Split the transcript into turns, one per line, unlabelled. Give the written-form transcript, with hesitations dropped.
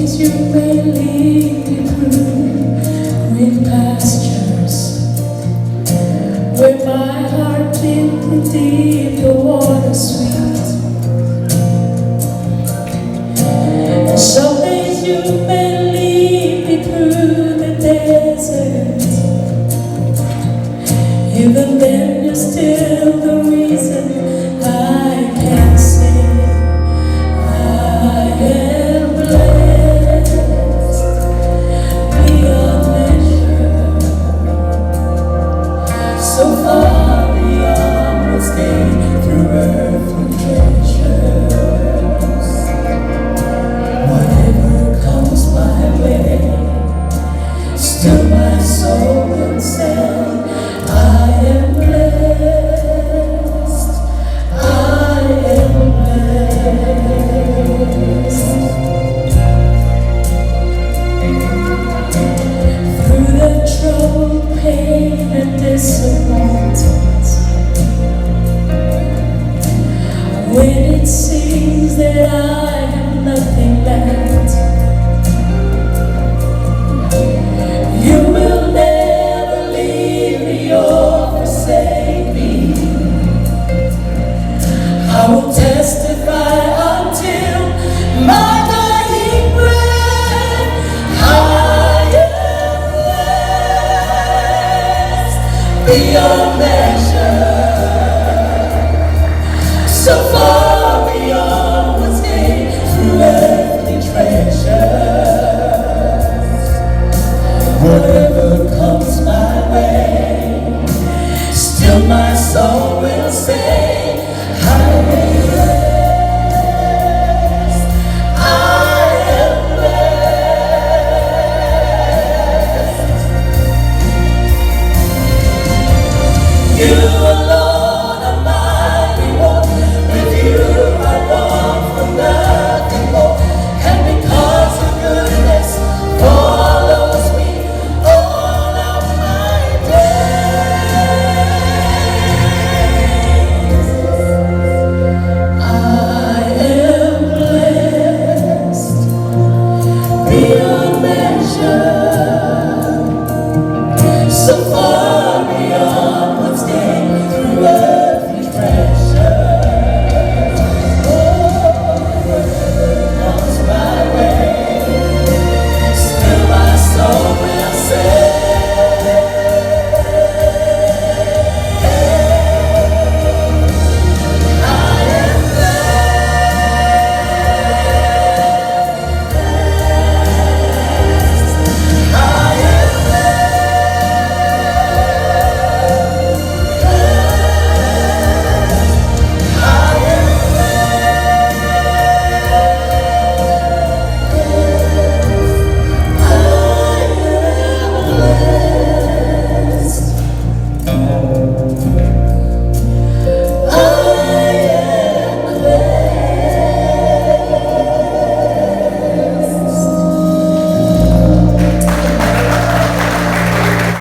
days you may lead me through green pastures, where my heart deep, deep, the water sweet. And some days you may lead me through the desert. Even then you're still the reason I can say I am blessed beyond measure, so far beyond what's gained through earthly treasures. Whatever comes my way, still my soul will say I am blessed, I am blessed. Through the trouble, pain, and disappointment, when it seems that I have nothing left, you will never leave me or forsake me. I will testify until my dying breath. I am blessed beyond measure, so far beyond what's gained through earthly treasures. Whatever comes my way, still my soul will say I am blessed, I am blessed. You alone are my reward. With you I want for nothing more. And because your goodness follows me all of my days, I am blessed beyond measure, so far beyond what's gained through earthly treasure. Whatever comes my way, still my soul will say I am blessed, I am blessed.